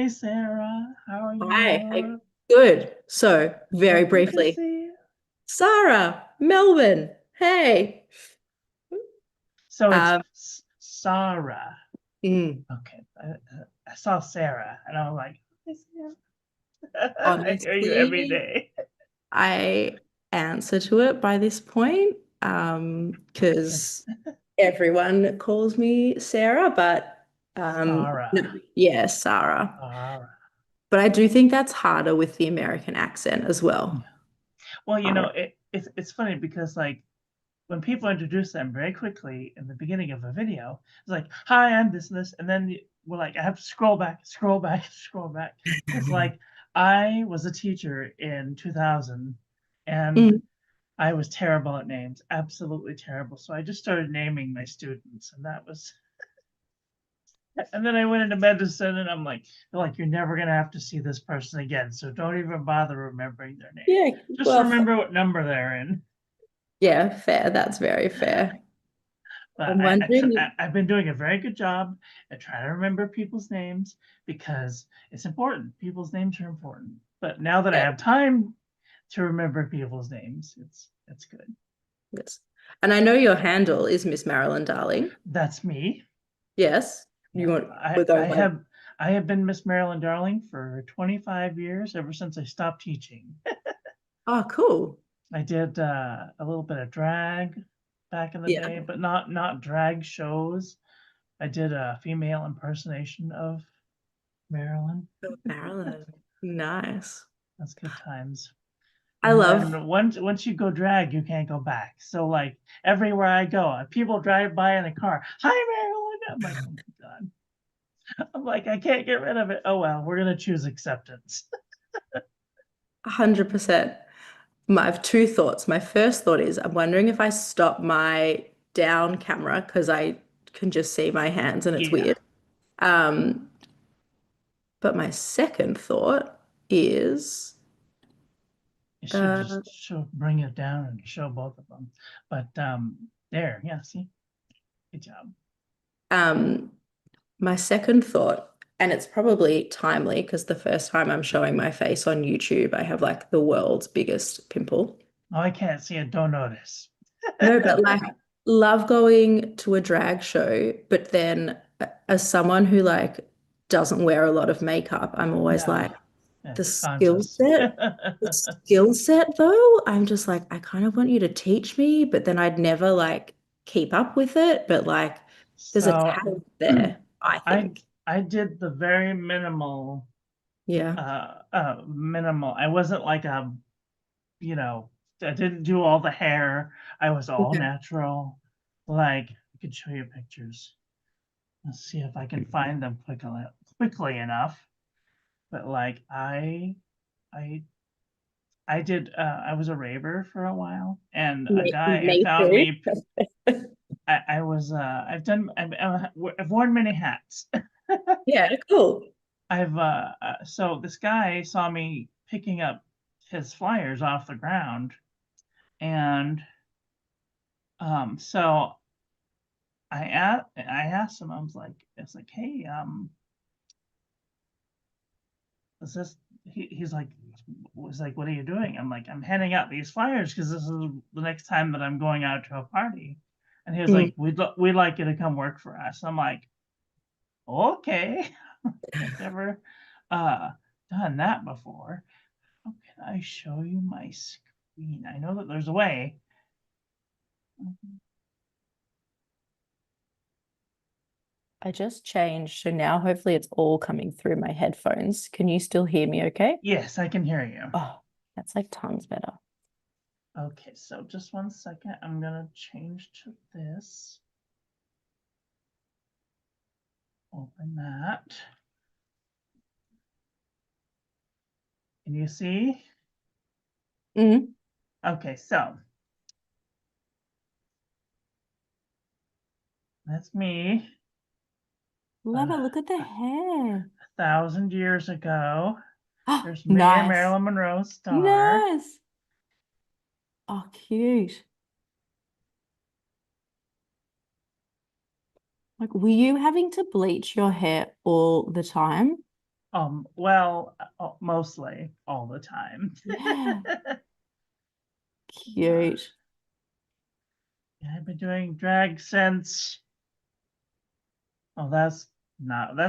Hey Sarah, how are Hi. you? Good. So, So very good to briefly, see you. Sarah, Melbourne. Hey. So it's Um, Sarah. mm, Okay, I saw Sarah and I was like, "Hey, Sarah." I hear you every honestly, day. I answer to it by this point, because everyone calls me Sarah, but Sarah. no, yeah, Sarah. Sarah. But I do think that's harder with the American accent as Yeah. well. Well, Um, it's funny because like when people introduce them very quickly in the beginning of a video, it's like, "Hi, I'm this and this," and then we're like, I have to scroll back, scroll back, scroll back, because like I was a teacher in 2000, and mm, I was terrible at names, absolutely terrible. So I just started naming my students, and that was. And then I went into medicine, and I'm like, they're like, you're never gonna have to see this person again, so don't even bother remembering their name. yeah, Just well, remember what number they're in. yeah, fair. That's very fair. But I'm wondering. I've been doing a very good job at trying to remember people's names because it's important. People's names are important. But now that I Yeah, have time to remember people's names, it's good. yes. And I know your handle is Miss Marilyn, darling. That's me. Yes. You Yeah, want, we're going by. I have been Miss Marilyn Darling for 25 years, ever since I stopped teaching. Oh, cool. I did a little bit of drag back in the Yeah. day, but not drag shows. I did a female impersonation of Marilyn. Oh, Marilyn. Nice. That's good times. I And love, then once you go drag, you can't go back. So like everywhere I go, people drive by in a car. Hi, Marilyn. I'm like, oh my god. I'm like, I can't get rid of it. Oh well, we're gonna choose acceptance. 100%. I have two thoughts. My first thought is I'm wondering if I stop my down camera because I can just see my hands and it's Yeah, weird. Um, but my second thought is, you should uh, just bring it down and show both of them. But there, yeah, see, good job. um, my second thought, and it's probably timely because the first time I'm showing my face on YouTube, I have like the world's biggest pimple. Oh, I can't see it. Don't notice. No, but like love going to a drag show, but then as someone who like doesn't wear a lot of makeup, I'm always No, like the it's skill conscious. set, the skill set though, I'm just like I kind of want you to teach me, but then I'd never like keep up with it, but like there's a So talent there, I I think. I did the very Yeah. minimal. I wasn't like a, you know, I didn't do all the hair. I was all Okay. natural. Like I could show you pictures. Let's see if I can find them quickly enough. But like I I did I was a raver for a while, and a guy Me found too. me. I was I've worn many hats. Yeah, cool. So this guy saw me picking up his flyers off the ground, and so I asked him. I was like, hey, is this? He's like, was like, what are you doing? I'm like, I'm handing out these flyers because this is the next time that I'm going out to a party. And he was Mm. like, we'd like you to come work for us. I'm like, okay, I've never uh, done that before. How can I show you my screen? I know that there's a way. I just changed, so now hopefully it's all coming through my headphones. Can you still hear me okay? Yes, I can hear you. Oh, that's like tons better. Okay, so just one second. I'm gonna change to this. Open that. Can you see? Mm. Okay, so that's me Love uh, it. Look at the hair. 1,000 years ago. Oh, There's Mayor nice. Marilyn Monroe's star. Nice. Oh, cute. Like, were you having to bleach your hair all the time? Well, mostly all the time. Yeah, Uh, cute. yeah, I've been doing drag since. Oh, that's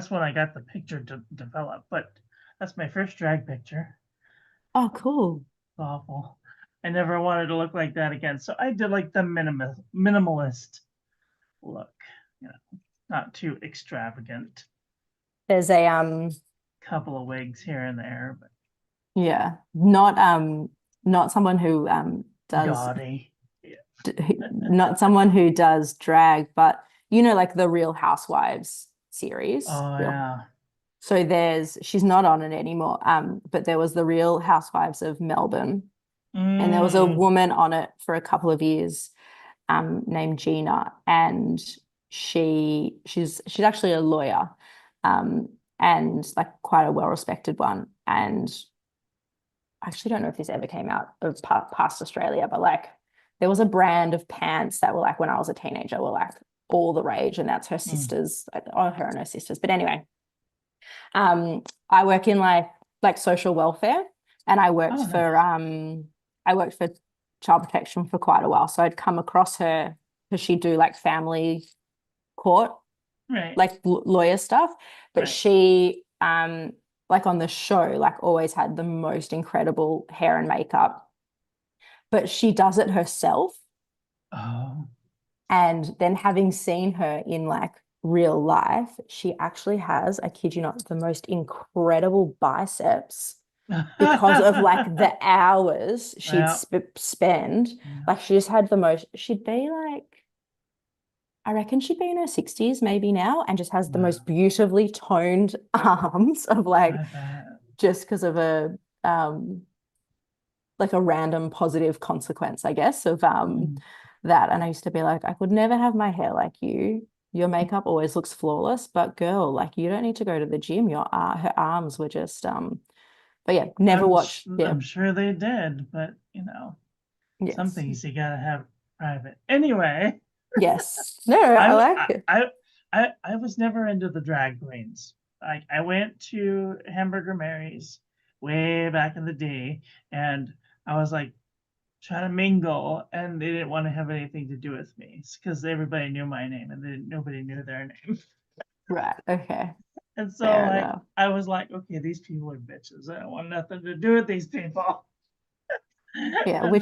when I got the picture to develop, but that's my first drag picture. Oh, cool. It's awful. I never wanted to look like that again, so I did like the minimalist look. You know, not too extravagant. There's a Couple of wigs here and there, but yeah, not someone who does gaudy. Yeah. not someone who does drag, but you know, like the Real Housewives series. Oh Real. yeah. So she's not on it anymore. But there was the Real Housewives of Melbourne, and there was a Mm. woman on it for a couple of years, named Gina, and she's actually a lawyer, um, and like quite a well-respected one. And I actually don't know if this ever came out of past Australia, but like there was a brand of pants that were like when I was a teenager were like all the rage, and that's her Mm. sisters, or her and her sisters. But anyway, I work in like social welfare, and Oh, nice. I worked for child protection for quite a while. So I'd come across her because she'd do like family court, Right. like lawyer stuff. But Right. she like on the show, like always had the most incredible hair and makeup. But she does it herself. Oh. And then having seen her in like real life, she actually has, I kid you not, the most incredible biceps because of like the hours she'd Yeah. spend. Yeah. Like she just had the most, she'd be like, I reckon she'd be in her 60s maybe now, and just has the Wow. most beautifully toned arms of like I bet. just because of a like a random positive consequence, I guess, of Mm. that. And I used to be like, I could never have my hair like you. Your makeup always looks flawless, but girl, like you don't need to go to the gym. Her arms were just but yeah, never watched. Yeah. I'm sure they did, but some Yes. things you gotta have private. Anyway, Yes. No, I I like it. I was never into the drag queens. I went to Hamburger Mary's way back in the day, and I was like trying to mingle, and they didn't want to have anything to do with me because everybody knew my name, and nobody knew their name. Right. Okay. And so Fair like enough. I was like, okay, these people are bitches. I don't want nothing to do with these people. Yeah, And then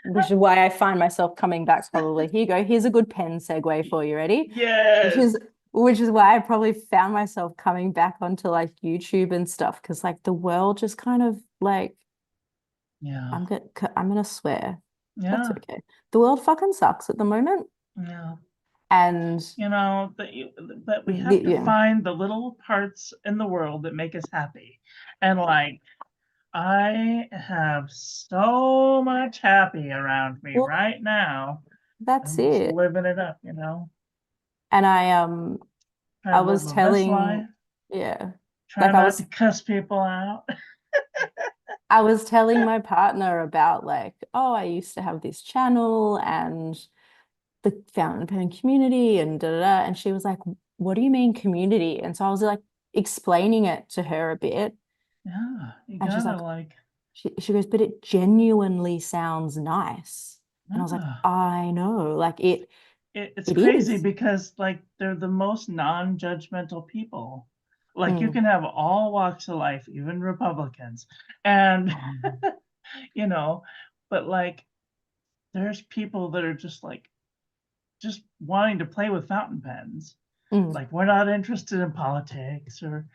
which is why I find myself coming back probably. Here you go. Here's a good pen segue for you. Ready? Which yes, is which is why I probably found myself coming back onto like YouTube and stuff, because like the world just kind of like yeah, I'm gonna swear. That's yeah, okay. The world fucking sucks at the moment. yeah. And But we have to yeah. find the little parts in the world that make us happy. And like I have so much happy around me Well, right now. that's I'm just it. living it up, And trying I to live was my best telling, life, yeah, try like I not to was cuss people out. I was telling my partner about like, oh, I used to have this channel and the fountain pen community and da da da. And she was like, what do you mean community? And so I was like explaining it to her a bit. Yeah, you And she's gotta like, like, she goes, but it genuinely sounds nice. And I was like, yeah. I know, like It's it crazy is. because like they're the most non-judgmental people. Like you Mm. can have all walks of life, even Republicans, and Um, you know, but like there's people that are just wanting to play with fountain pens. mm, Like we're not interested in politics or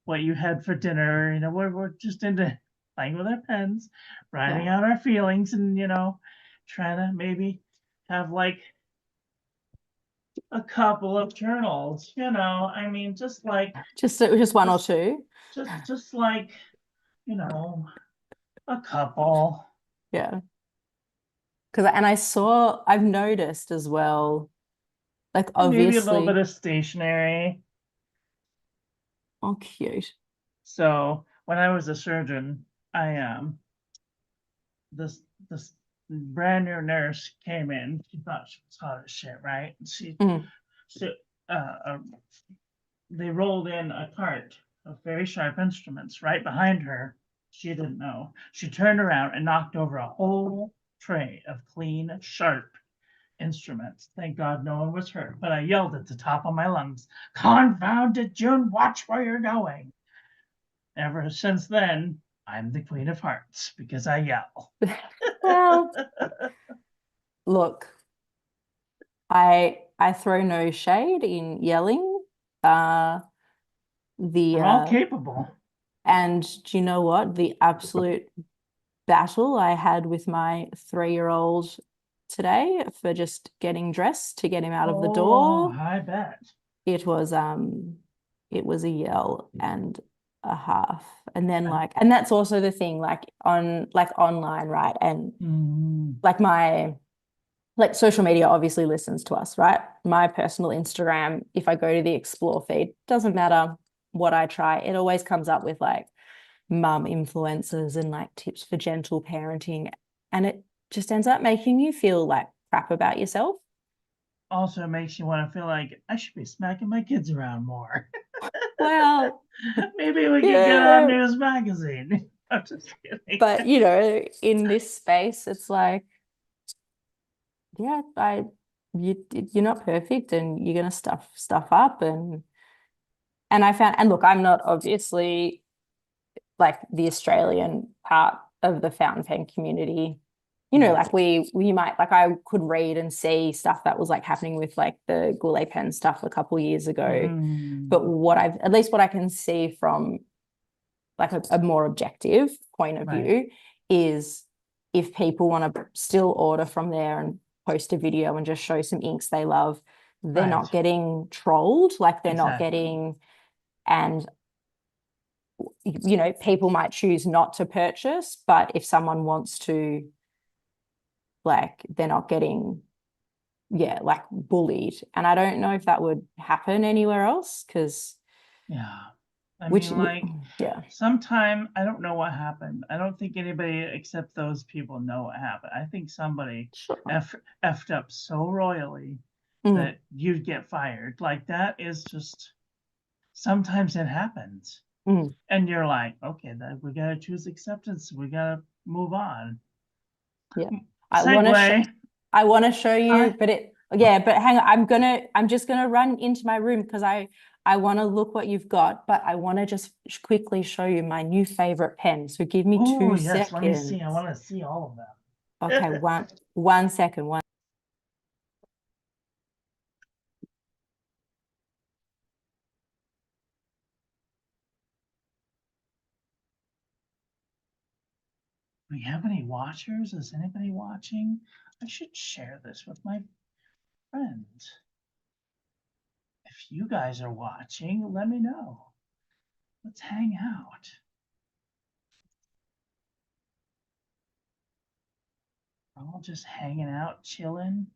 what you had for dinner. We're just into playing with our pens, writing yeah. out our feelings, and trying to maybe have like a couple of journals. I mean, Just one or just two. just like you know, a couple, Yeah. Because I've noticed as well, like and maybe a little bit obviously, of stationery. oh, cute. So when I was a surgeon, I this brand new nurse came in. She thought she was hot as shit, right? And Mm, she uh, they rolled in a cart of very sharp instruments right behind her. She didn't know. She turned around and knocked over a whole tray of clean, sharp instruments. Thank God no one was hurt, but I yelled at the top of my lungs, "Confound it, June, watch where you're going." Ever since then, I'm the Queen of Hearts because I yell. Well, look, I throw no shade in yelling. We're all The capable. and do you know what? The absolute battle I had with my 3-year-old today for just getting dressed to get him out of the Oh, door. I bet. It was a yell and a half. And then and that's also the thing, online, right? And like social media obviously listens to us, right? My personal Instagram, if I go to the explore feed, doesn't matter what I try, it always comes up with like mum influencers and like tips for gentle parenting. And it just ends up making you feel like crap about yourself. Also makes you want to feel like I should be smacking my kids around more. Well, Maybe we could get on yeah. News Magazine. I'm just kidding. But in this space, it's like, yeah, you're not perfect and you're gonna stuff up and I found, and look, I'm not obviously like the Australian part of the fountain pen community. Like we might, like I could read and see stuff that was like happening with like the Goulet pen stuff a couple years ago. But at least what I can see from like a more objective point of view is if people want to still order from there and post a video and just show some inks they love, they're not getting trolled, like they're not getting, and people might choose not to purchase, but if someone wants to, like, they're not getting, like bullied. And I don't know if that would happen anywhere else because I mean, like, yeah, sometime I don't know what happened. I don't think anybody except those people know what happened. I think somebody sure. effed up so royally that you'd get fired. Like that is just sometimes it happens. And you're like, okay, then we gotta choose acceptance. We gotta move on. Yeah. Segue. I want to show you, but hang on. I'm just gonna run into my room because I want to look what you've got, but I want to just quickly show you my new favorite pen. So give me Oh, 2 yes, seconds. let me see. I want to see all of them. Okay, one second. Do we have any watchers? Is anybody watching? I should share this with my friends. If you guys are watching, let me know. Let's hang out. We're all just hanging out, chilling.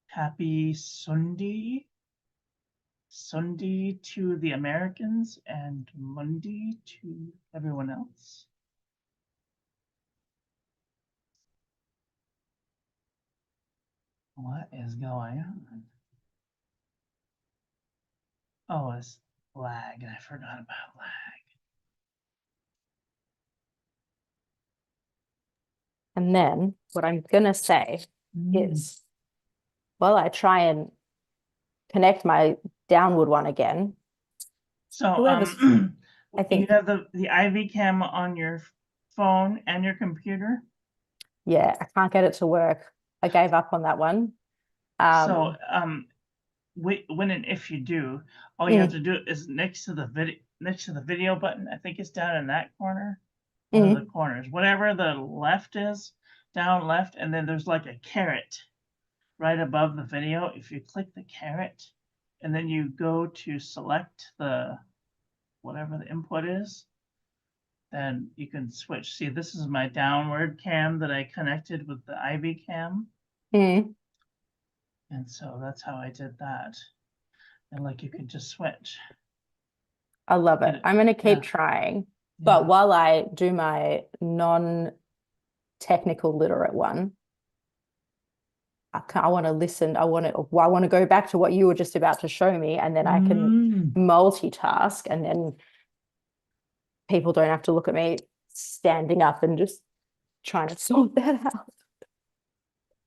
Happy Sunday. Sunday to the Americans and Monday to everyone else. What is going on? Oh, it's lag. I forgot about lag. And then what I'm gonna say is, well, I try and connect my downward one again. So, I think, you have the IV cam on your phone and your computer. yeah, I can't get it to work. I gave up on that one. So, when and if you do, all you have to do is next to the video button. I think it's down in that corner, one of the corners, whatever the left is, down left, and then there's like a caret right above the video. If you click the caret, and then you go to select the whatever the input is, then you can switch. See, this is my downward cam that I connected with the IV cam. And so that's how I did that. And like you could just switch. I love it. I'm going to keep trying. But while I do my non-technical literate one, I want to listen. I want to go back to what you were just about to show me, and then I can Mm. multitask, and then people don't have to look at me standing up and just trying to sort that out.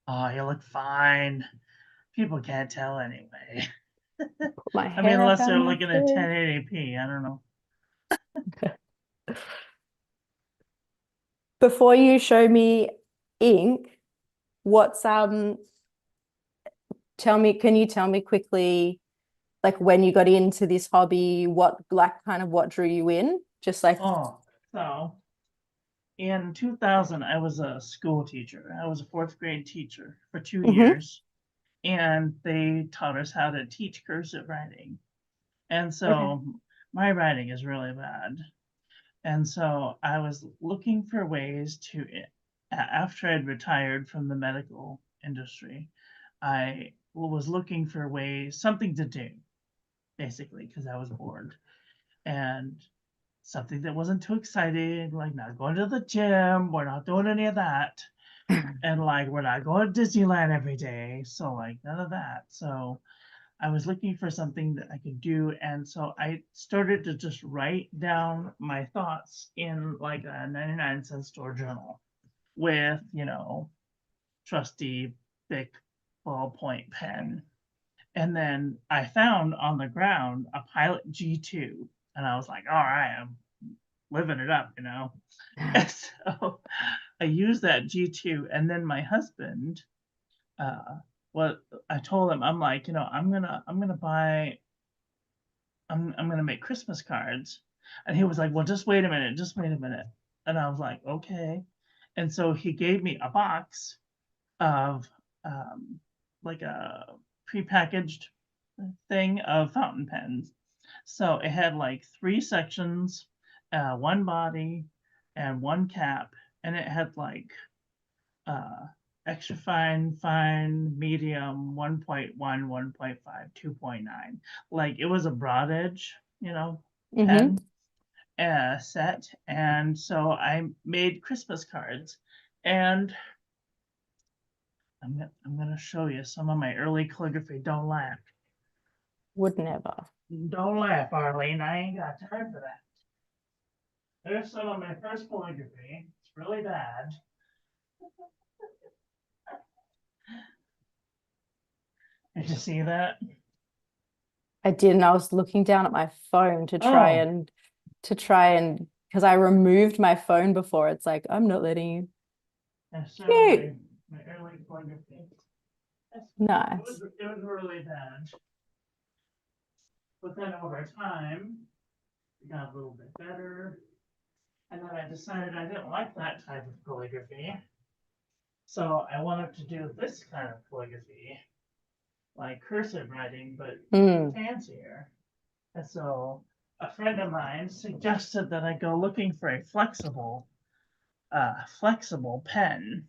Oh, you look fine. People can't tell anyway. Put my I mean, hair unless they're down my looking at face. 1080p. I don't know. Before you show me ink, what's can you tell me quickly, like when you got into this hobby, what like kind of what drew you in? Just like Oh, so in 2000, I was a school teacher. I was a fourth grade teacher for 2 years, and they taught us how to teach cursive writing. And okay. so my writing is really bad. And so I was looking for ways to, after I'd retired from the medical industry, I was looking for ways, something to do, basically, because I was bored. And something that wasn't too exciting, like not going to the gym, we're not doing any of that. And like we're not going to Disneyland every day. So like none of that. So I was looking for something that I could do. And so I started to just write down my thoughts in like a 99-cent store journal with, trusty thick ballpoint pen. And then I found on the ground a Pilot G2. And I was like, all right, I'm living it up. And so I used that G2. And then my husband, what I told him, I'm like, I'm gonna make Christmas cards. And he was like, well, just wait a minute, just wait a minute. And I was like, okay. And so he gave me a box of like a prepackaged thing of fountain pens. So it had like three sections, one body and one cap, and it had like uh, extra fine, fine, medium, 1.1, 1.5, 2.9. Like it was a broad edge, Mm-hmm. pen set. And so I made Christmas cards. And I'm gonna show you some of my early calligraphy. Don't laugh. Would never. Don't laugh, Arlene. I ain't got time for that. There's some of my first calligraphy. It's really bad. Did you see that? I did, and I was looking down at my phone Oh, to try and because I removed my phone before. It's like, I'm not letting you. there's some of Cute. my early calligraphy. Nice. It was really bad. But then over time, it got a little bit better. And then I decided I didn't like that type of calligraphy. So I wanted to do this kind of calligraphy, like cursive writing, but Mm. fancier. And so a friend of mine suggested that I go looking for a flexible pen.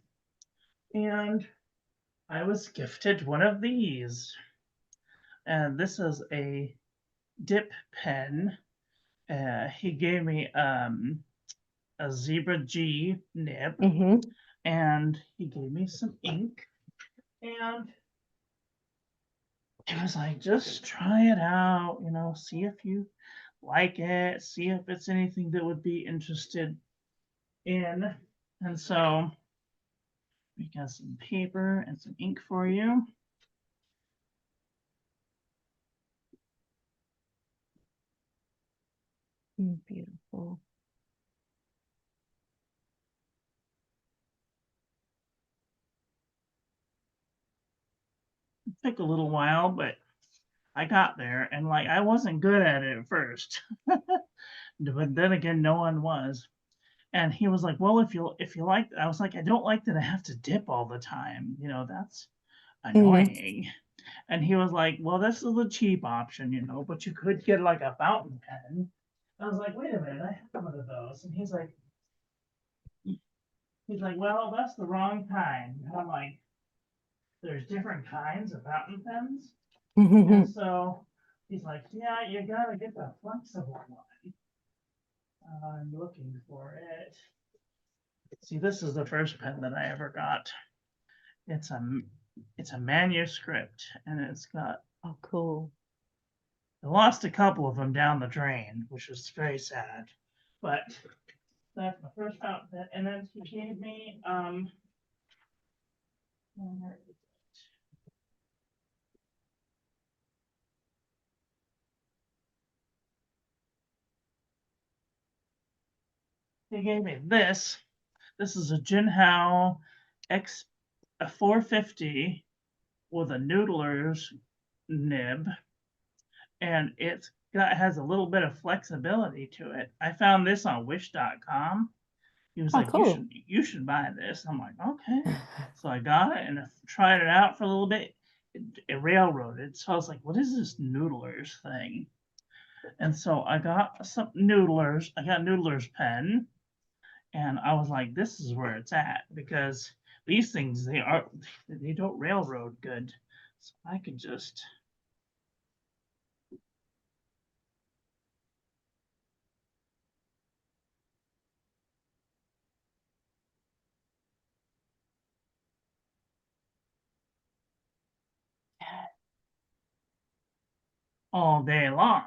And I was gifted one of these. And this is a dip pen. He gave me a Zebra G nib, Mm-hmm. and he gave me some ink. And he was like, just try it out, see if you like it, see if it's anything that would be interested in. And so we got some paper and some ink for you. Beautiful. It took a little while, but I got there, and like I wasn't good at it at first. But then again, no one was. And he was like, well, if you like, I was like, I don't like that I have to dip all the time, that's Mm. annoying. And he was like, well, this is a cheap option, but you could get like a fountain pen. I was like, wait a minute, I have one of those. And he's like, well, that's the wrong kind. And I'm like, there's different kinds of fountain pens. And so he's like, yeah, you gotta get the flexible one. I'm looking for it. See, this is the first pen that I ever got. It's a it's a manuscript, and it's got. Oh, cool. I lost a couple of them down the drain, which was very sad. But that's my first fountain pen, and then she gave me where is it? They gave me this. This is a Jinhao X a 450 with a noodler's nib, and has a little bit of flexibility to it. I found this on wish.com. He was Oh, like, cool. you should buy this. I'm like, okay. So I got it and I tried it out for a little bit. It railroaded. So I was like, what is this noodlers thing? And so I got some noodlers. I got noodlers pen, and I was like, this is where it's at, because these things they don't railroad good. So I could just all day long.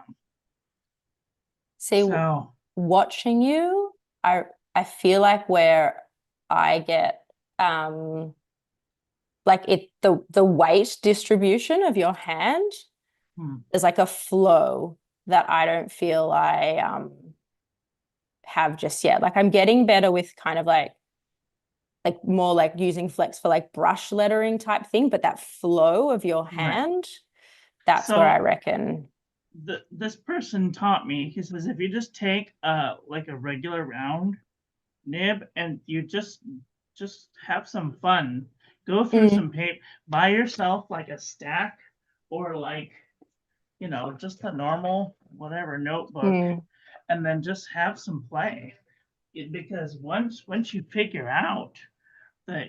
See, So watching you, I feel like where I get like the weight distribution of your hand is like a flow that I don't feel I have just yet. Like I'm getting better with kind of like more like using flex for like brush lettering type thing, but that flow of your right. hand, that's where I So reckon. this person taught me. He says if you just take like a regular round nib and you just have some fun, go through some paper, buy yourself like a stack or like just a normal whatever notebook, and then just have some play. Because once you figure out that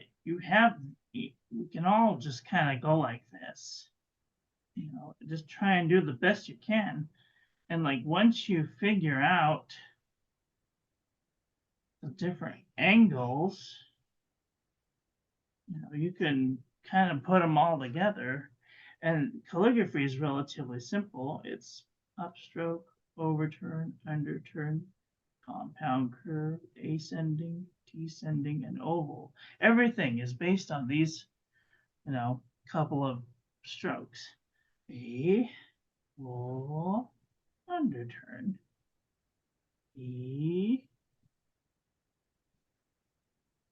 we can all just kind of go like this, just try and do the best you can. And like once you figure out the different angles, you can kind of put them all together. And calligraphy is relatively simple. It's upstroke, overturn, underturn, compound curve, ascending, descending, and oval. Everything is based on these, couple of strokes. A, oval, underturn. E,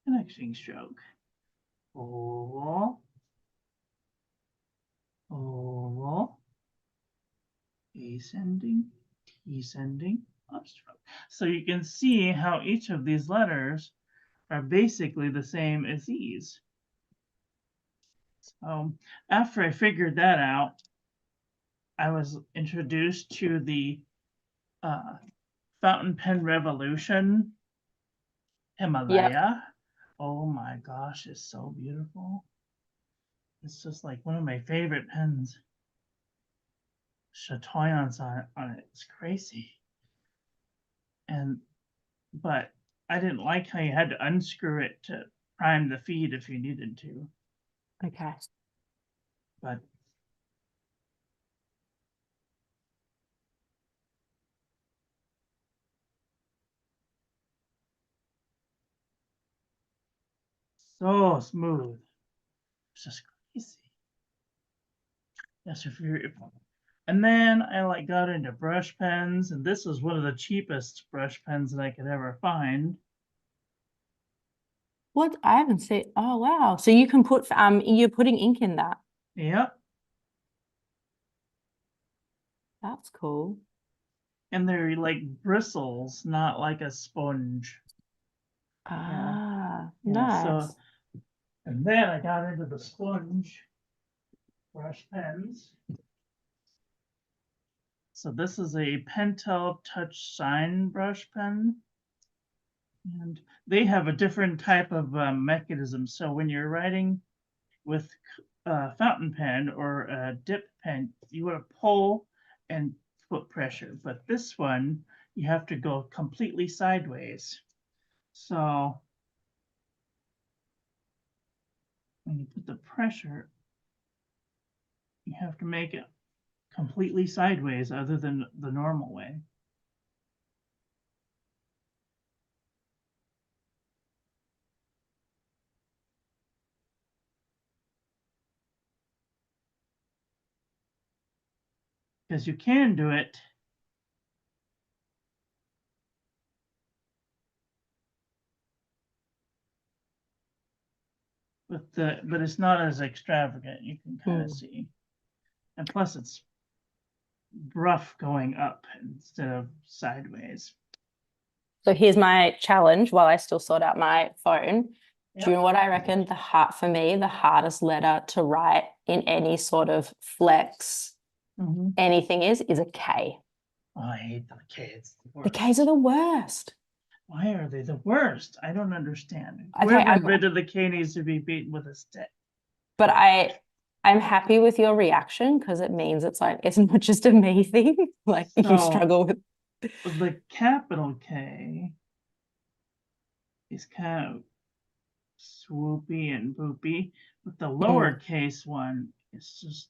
connecting stroke. Oval, oval, ascending, descending, upstroke. So you can see how each of these letters are basically the same as these. So after I figured that out, I was introduced to the fountain pen revolution Himalaya. Oh my gosh, it's so beautiful. It's just like one of my favorite pens. Chatoyance on it. It's crazy. But I didn't like how you had to unscrew it to prime the feed if you needed to. Okay. But so smooth. It's just crazy. Yes, and then I got into brush pens, and this is one of the cheapest brush pens that I could ever find. What? I haven't seen. Oh, wow. So you can put you're putting ink in that. Yep. That's cool. And they're like bristles, not like a sponge. Ah, Yeah. So, nice. and then I got into the sponge brush pens. So this is a Pentel Touch Shine brush pen. And they have a different type of mechanism. So when you're writing with a fountain pen or a dip pen, you want to pull and put pressure. But this one, you have to go completely sideways. So when you put the pressure You have to make it completely sideways other than the normal way. Because you can do it with but it's not as extravagant. You can kind of see. And plus it's rough going up instead of sideways. So here's my challenge while I still sort out my phone. Yep. Do you know what I reckon for me, the hardest letter to write in any sort of flex, anything is a K. Oh, I hate the K's. The K's are the worst. Why are they the worst? I don't understand. Okay, Whoever invented the K needs to be beaten with a stick. But I'm happy with your reaction because it means it's like it's not just a me thing. Like you struggle with the capital K is kind of swoopy and boopy, but the lowercase one is just.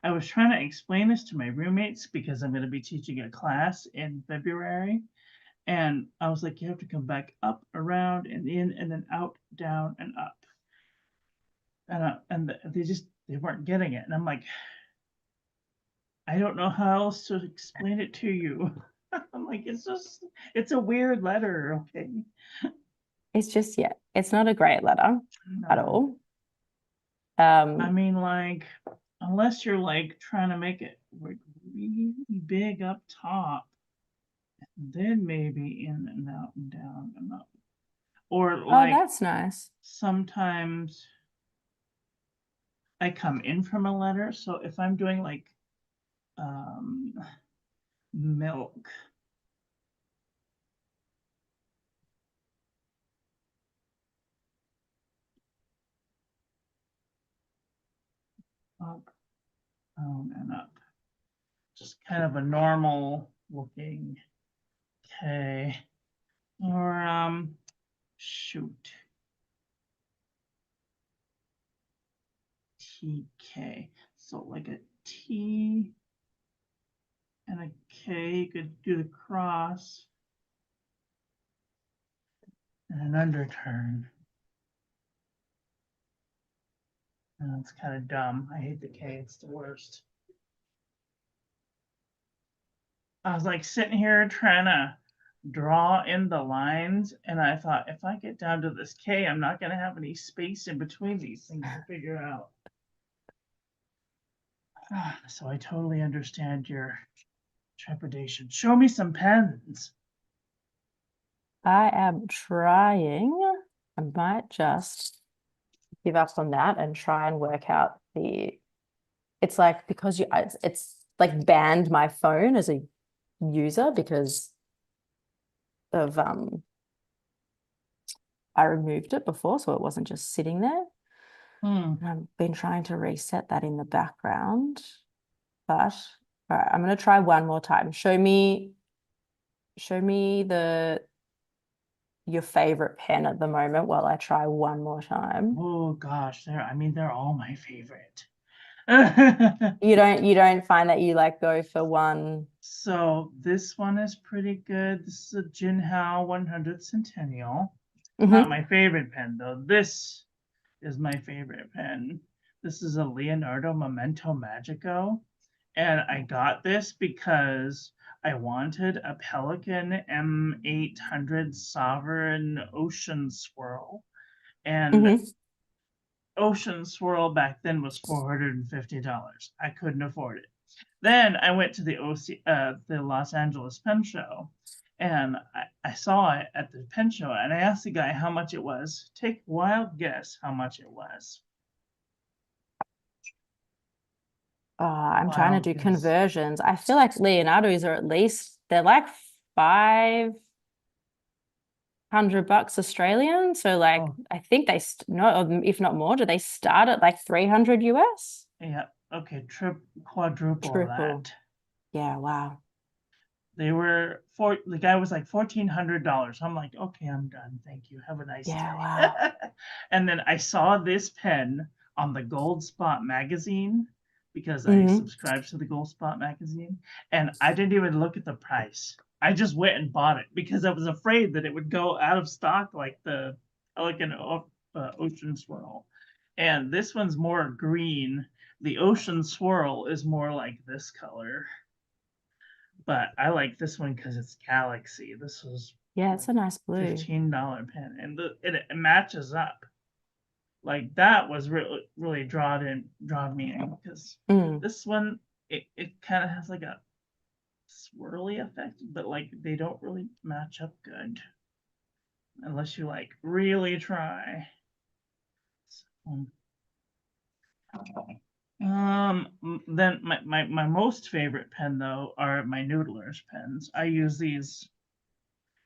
I was trying to explain this to my roommates because I'm going to be teaching a class in February. And I was like, you have to come back up, around, and in, and then out, down, and up. And they weren't getting it. And I'm like, I don't know how else to explain it to you. I'm like, it's a weird letter, okay? It's just, yeah, it's not a great letter at all. I mean, like, unless you're like trying to make it like really big up top, and then maybe in and out and down and up. Or like, oh, that's nice. Sometimes I come in from a letter. So if I'm doing like milk, up, down, and up. Just kind of a normal looking K. Or shoot. TK. So like a T and a K, you could do the cross and an underturn. And it's kind of dumb. I hate the K, it's the worst. I was like sitting here trying to draw in the lines, and I thought if I get down to this K, I'm not going to have any space in between these things to figure out. So I totally understand your trepidation. Show me some pens. I am trying. I might just give up on that and try and work out it's like because it's like banned my phone as a user because of I removed it before, so it wasn't just sitting there. And I've been trying to reset that in the background, but all right, I'm going to try one more time. Show me your favorite pen at the moment while I try one more time. Oh gosh, they're all my favorite. You don't find that you like go for one? So this one is pretty good. This is a Jinhao 100th Centennial. Mm-hmm. Not my favorite pen though. This is my favorite pen. This is a Leonardo Memento Magico. And I got this because I wanted a Pelican M800 Sovereign Ocean Swirl. And Ocean Swirl back then was $450. I couldn't afford it. Then I went to the Los Angeles Pen Show, and I saw it at the pen show, and I asked the guy how much it was. Take a wild guess how much it was. I'm trying to do conversions. I feel like Leonardo's are at least they're like $500 Australian. So like I think they no, if not more, do they start at like 300 US? Yeah. Okay. Quadruple that. Yeah. Wow. They were the guy was like $1,400. I'm like, okay, I'm done. Thank you. Have a nice day. Wow. And then I saw this pen on the Gold Spot magazine. because I Mhm. subscribe to the Gold Spot magazine, and I didn't even look at the price. I just went and bought it because I was afraid that it would go out of stock like an ocean swirl. And this one's more green. The ocean swirl is more like this color. But I like this one because it's galaxy. This was Yeah, it's like a nice blue. $15 pen, and it matches up. Like that was really drawn me in because Mm. this one it kind of has like a swirly effect, but like they don't really match up good unless you like really try. So, then my most favorite pen though are my Noodlers pens. I use these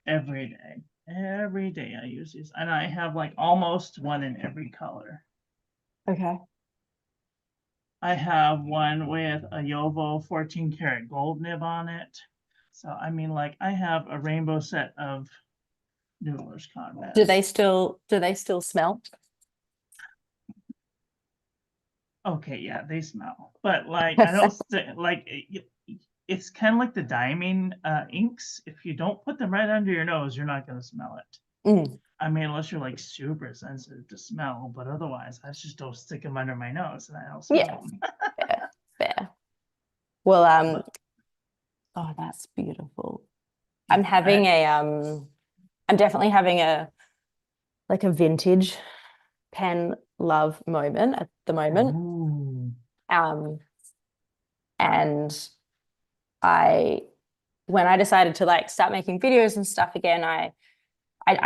every day. Every day I use these, and I have like almost one in every color. Okay. I have one with a Yovo 14 karat gold nib on it. So I mean, like I have a rainbow set of Noodlers Do they Conrads. still smell? Okay, yeah, they smell, but like I don't like it's kind of like the diamine inks. If you don't put them right under your nose, you're not gonna smell it. Mm. I mean, unless you're like super sensitive to smell, but otherwise, I just don't stick them under my nose and I don't Yeah, smell them. fair, fair. Well, But oh, that's beautiful. I'm yeah, having a I'm definitely having a like a vintage pen love moment at the moment. ooh, Um, and I when I decided to like start making videos and stuff again, I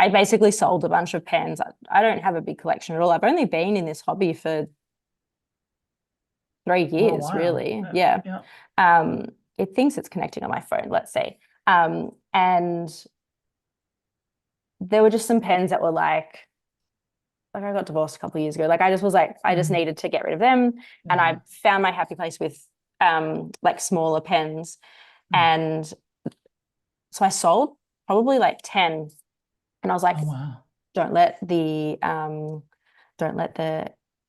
basically sold a bunch of pens. I don't have a big collection at all. I've only been in this hobby for 3 years, wow, really. Yeah. yeah, It thinks it's connecting on my phone, let's say. And there were just some pens that were like I got divorced a couple of years ago. Like I just was like, I just needed to get rid of them. And yeah. I found my happy place with like smaller pens. And so I sold probably like 10. And I was like, Oh wow, don't let the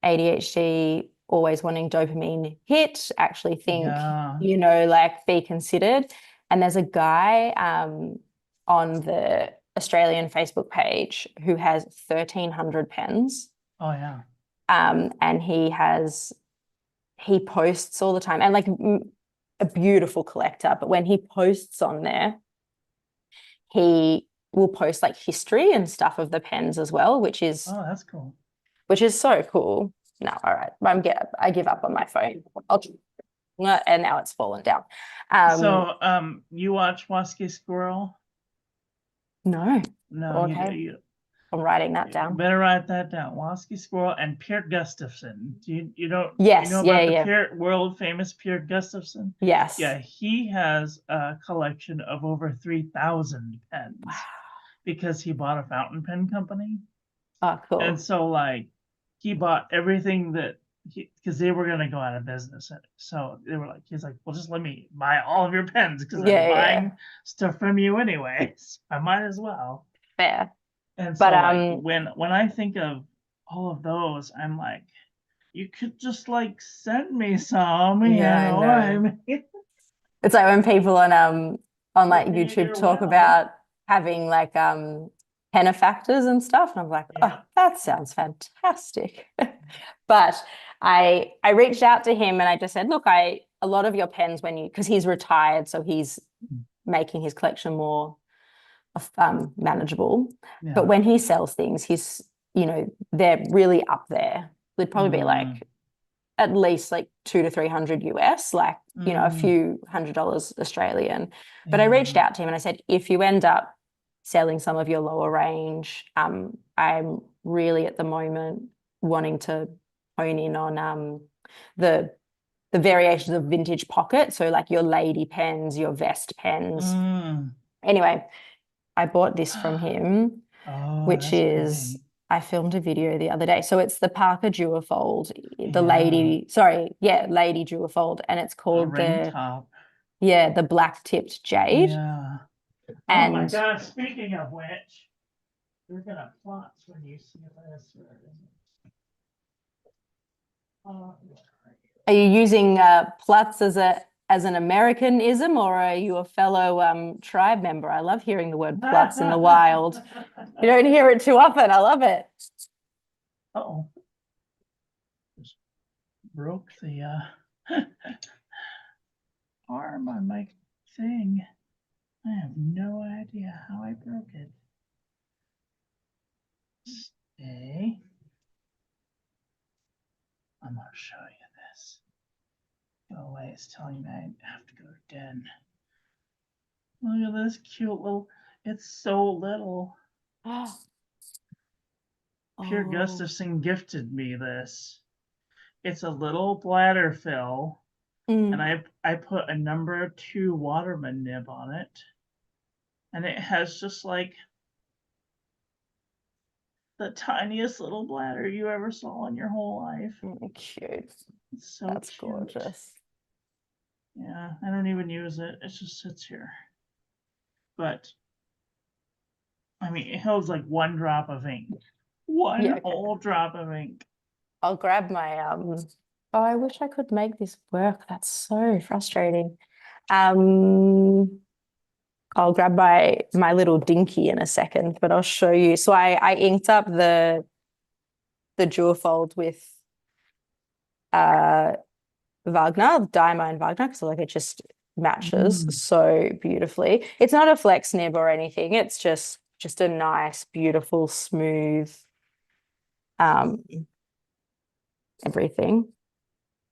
ADHD always wanting dopamine hit. Actually think, yeah. like be considered. And there's a guy on the Australian Facebook page who has 1,300 pens. Oh yeah. And he posts all the time and like a beautiful collector. But when he posts on there, he will post like history and stuff of the pens as well, Oh, that's cool. which is so cool. No, all right. I give up on my phone. And now it's fallen down. So, you watch Wasky Squirrel? No. No, Okay. I'm writing that you down. better write that down. Wasky Squirrel and Pierre Gustafson. You know Yes. Yeah. about the Yeah. world famous Pierre Gustafson? Yes. Yeah, he has a collection of over 3,000 Wow. pens because he bought a fountain pen company. Oh, And cool. so like he bought everything that because they were gonna go out of business. So they were like, he's like, well, just let me buy all of your pens because I'm Yeah. Yeah. buying stuff from you anyways. I might as well. Fair. And But so like when I think of all of those, I'm like, you could just like send me some, yeah, I I know. mean, It's like when people on like put me in YouTube your talk will. about having like benefactors and stuff, and I'm like, oh, Yeah. that sounds fantastic. But I reached out to him and I just said, look, a lot of your pens when you because he's retired, so he's making his collection more manageable. But Yeah. when he sells things, they're really up there. They'd probably be Mm, like at least like 200 to 300 US, like, a mm, few $100 Australian. But I reached yeah. out to him and I said, if you end up selling some of your lower range, I'm really at the moment wanting to hone in on the the variations of vintage pocket. So like your lady pens, your vest pens. Mm. Anyway, I bought this from him, Oh, which that's is pretty. I filmed a video the other day. So it's the Parker Duofold, Yeah. Lady Duofold, and it's A called ring top. the black tipped jade. Yeah. Oh my And God. Speaking of which, you're gonna plot when you see this. Oh, Are you using Plutz as an Americanism, or are you a fellow tribe member? I love hearing the word Plutz in the wild. You don't hear it too often. I love it. Oh, just broke the arm on my thing. I have no idea how I broke it. Stay. I'm gonna show you this. Go away, it's telling me I have to go to den. Look at this cute little, it's so little. Pure Oh, Gustafson gifted me this. It's a little bladder fill, and I put a number 2 Waterman nib on it. And it has just like the tiniest little bladder you ever saw in your whole life. cute. It's so That's cute. gorgeous. Yeah, I don't even use it. It just sits here. But I mean, it holds like 1 drop of ink. One whole drop of ink. I'll grab my oh, I wish I could make this work. That's so frustrating. I'll grab my little dinky in a second, but I'll show you. So I inked up the duofold with Wagner, Diamine Wagner, because like it just matches so beautifully. It's not a flex nib or anything. It's just a nice, beautiful, smooth everything.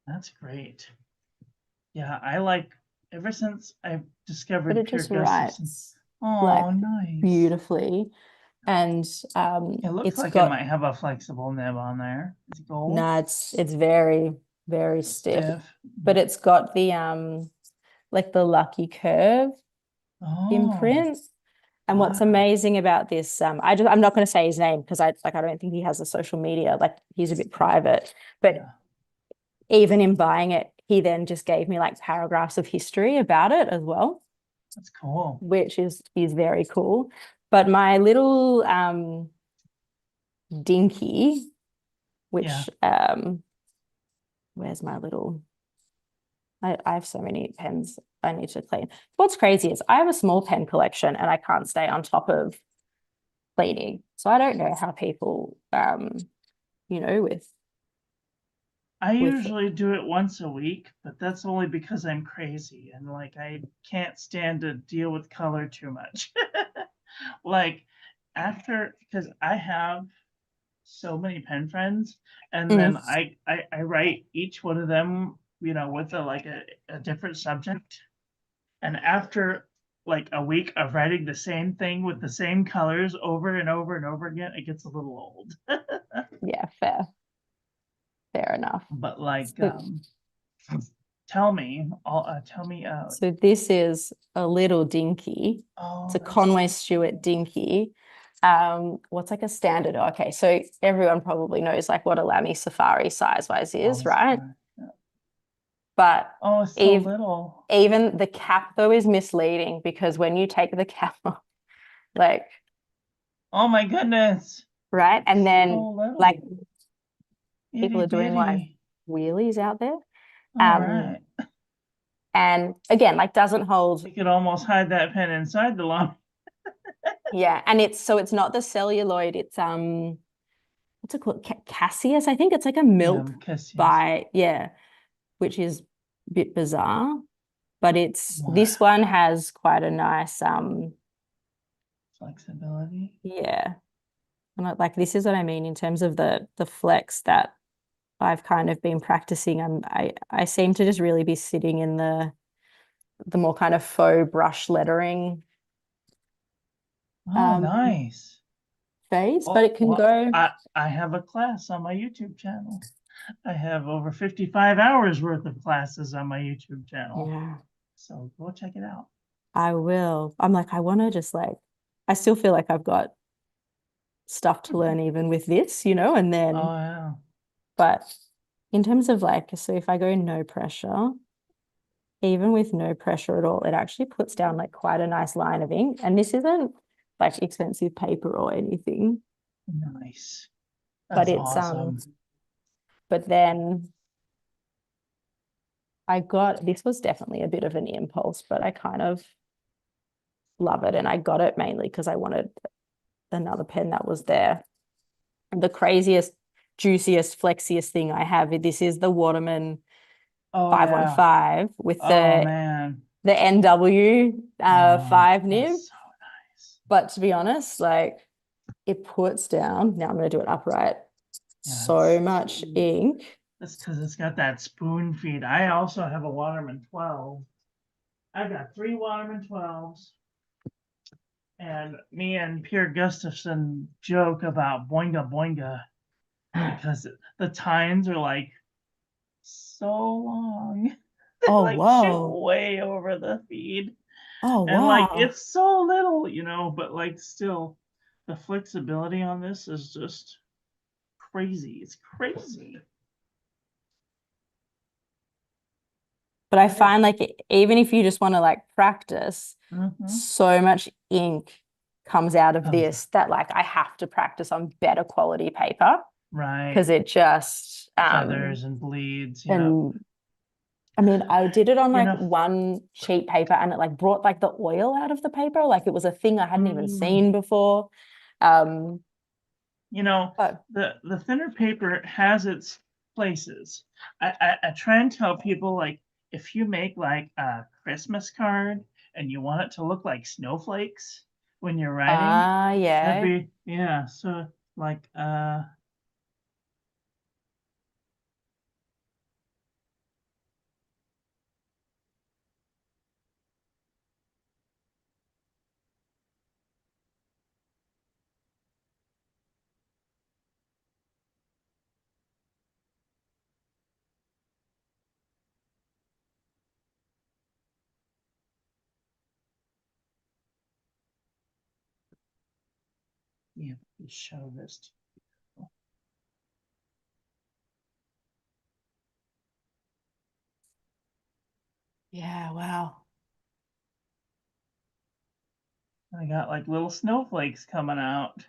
That's great. Yeah, I like ever since I discovered But it Pure just Gustafson. writes Oh, like nice. beautifully. And it looks it's like got, it might have a flexible nib on there. It's gold. No, it's very, very stiff. But it's got the like the Lucky Curve imprint. And what's amazing about this, I'm not going to say his name because I don't think he has a social media. Like he's a bit private. But even in buying it, he then just gave me like paragraphs of history about it as well. That's cool. Which is very cool. But my little dinky, which where's my little, I have so many pens I need to clean. What's crazy is I have a small pen collection and I can't stay on top of cleaning. So I don't know how people you know, with I usually do it once a week, but that's only because I'm crazy and like I can't stand to deal with color too much. Like after, because I have so many pen friends, and then I write each one of them, you know, with a different subject. And after like a week of writing the same thing with the same colors over and over and over again, it gets a little old. Yeah, fair enough. But like tell me. So this is a little dinky. It's a Conway Stewart dinky. What's like a standard? Okay, so everyone probably knows like what a Lamy Safari size-wise is, right? But it's so little. Even the cap though is misleading because when you take the cap off, like, oh my goodness, right? And then like people are doing like wheelies out there. All right. And again, like doesn't hold. You could almost hide that pen inside the line. Yeah, and it's not the celluloid. It's what's it called? Cassius, I think. It's like a milk by which is a bit bizarre. But this one has quite a nice flexibility. Yeah. And like this is what I mean in terms of the flex that I've kind of been practicing. I seem to just really be sitting in the more kind of faux brush lettering. Nice. Phase, but it can go. I have a class on my YouTube channel. I have over 55 hours worth of classes on my YouTube channel. Yeah. So go check it out. I will. I'm like, I want to just like, I still feel like I've got stuff to learn even with this, you know, and then. Oh, yeah. But in terms of like, so if I go no pressure, even with no pressure at all, it actually puts down like quite a nice line of ink. And this isn't like expensive paper or anything. Nice. That's awesome. But then this was definitely a bit of an impulse, but I kind of love it. And I got it mainly because I wanted another pen that was there. The craziest, juiciest, flexiest thing I have, this is the Waterman Oh yeah. 515 with Oh man. the NW Oh, 5 nib. that's so nice. But to be honest, like it puts down, now I'm going to do it upright, Yeah, so much ink. that's because it's got that spoon feed. I also have a Waterman 12. I've got 3 Waterman 12s. And me and Pierre Gustafson joke about boinga boinga because the tines are like so long. Oh, Like shoot whoa. way over the feed. Oh, And like wow. it's so little, but like still the flexibility on this is just crazy. It's crazy. But I find like even if you just want to like practice, Mm-hmm. so much ink comes out of this that like I have to practice on better quality paper Right. because it just Feathers and bleeds. and I mean, I did it on You like know, one sheet paper and it like brought like the oil out of the paper. Like it was a thing I hadn't even seen before. But But the thinner paper has its places. I try and tell people like if you make like a Christmas card and you want it to look like snowflakes when you're writing, that'd yeah. be yeah. So like yeah, show this. Yeah, wow. I got like little snowflakes coming out.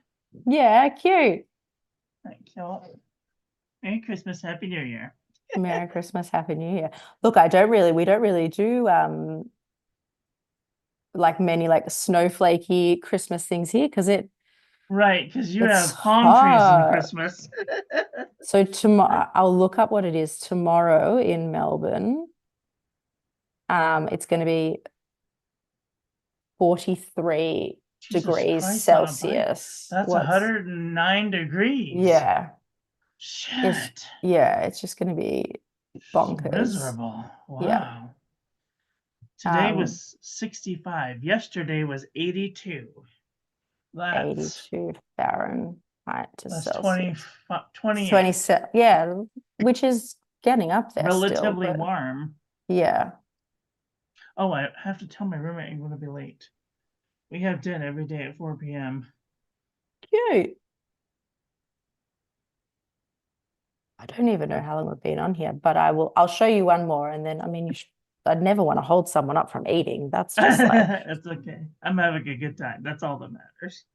Yeah, cute. Thank you. Merry Christmas, Happy New Year. Merry Christmas, Happy New Year. Look, we don't really do like many like snowflakey Christmas things here because Right, because you it's have palm trees in hot. Christmas. So tomorrow I'll look up what it is tomorrow in Melbourne. It's going to be 43 Jesus degrees Christ on a bike. Celsius. That's What's 109 degrees. Yeah. Shit. It's just going to be bonkers. Miserable. Yeah. Wow. Today Um, was 65. Yesterday was 82. That's 82 Fahrenheit to that's Celsius. 28. 27, yeah, which is getting up there still, Relatively but warm. yeah. Oh, I have to tell my roommate I'm going to be late. We have dinner every day at 4 p.m. Cute. I don't even know how long we've been on here, but I'll show you one more. And then, I mean, I'd never want to hold someone up from eating. That's just like, It's okay. I'm having a good time. That's all that matters.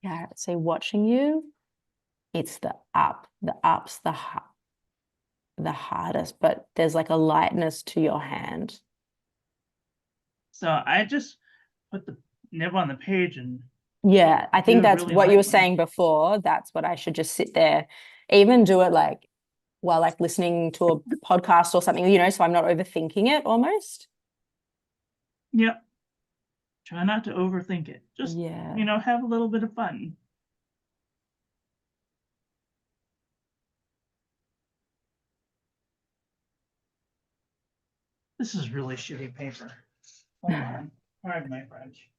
yeah, say watching you, it's the ups, the hardest, but there's like a lightness to your hand. So I just put the nib on the page and Yeah, I think do that's really what you were lightly. saying before. That's what I should just sit there, even do it like while like listening to a podcast or something, so I'm not overthinking it almost. Yep. Try not to overthink it. Just, Yeah. have a little bit of fun. This is really shitty paper. Hold on. Pardon my French.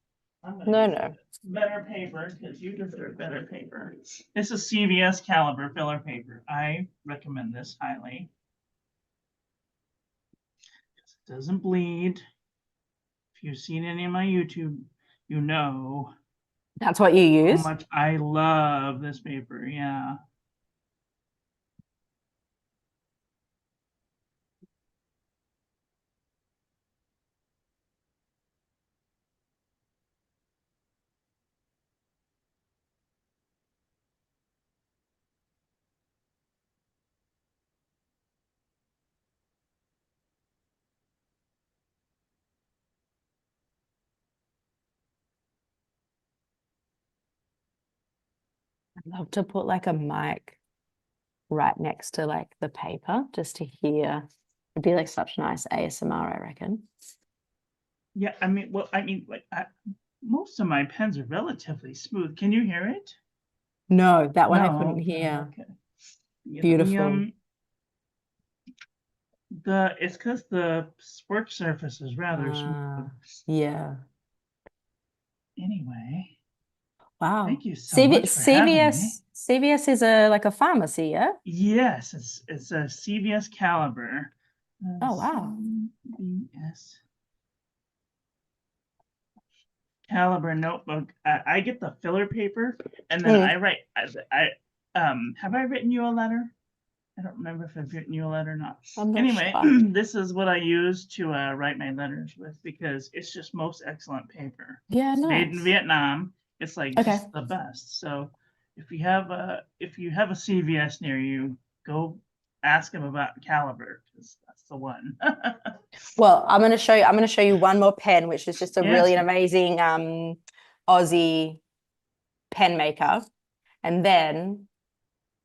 I'm going to No, get no. better paper because you deserve better paper. This is CVS caliber filler paper. I recommend this highly. It doesn't bleed. If you've seen any of my YouTube, you know That's what you how use? much I love this paper. Yeah. love to put like a mic right next to like the paper just to hear. It'd be like such nice ASMR, I reckon. Yeah, I mean, well, I mean, like, most of my pens are relatively smooth. Can you hear it? No, that one I couldn't No, hear. okay. Yeah, Beautiful. it's because the work surface is rather smooth. Yeah. Anyway, Wow. thank you so much for having me. CVS is a like a pharmacy, yeah? Yes, it's a CVS caliber. Oh, wow. CVS caliber notebook. I get the filler paper, and then I write. Have I written you a letter? I don't remember if I've written you a letter or not. I'm not Anyway, sure. this is what I use to write my letters with because it's just most excellent paper. Yeah, Made in nice. Vietnam. It's like Okay. just the best. So if you have a CVS near you, go ask them about Caliber because that's the one. Well, I'm gonna show you one more pen, which is just a really Yes. an amazing Aussie pen maker. And then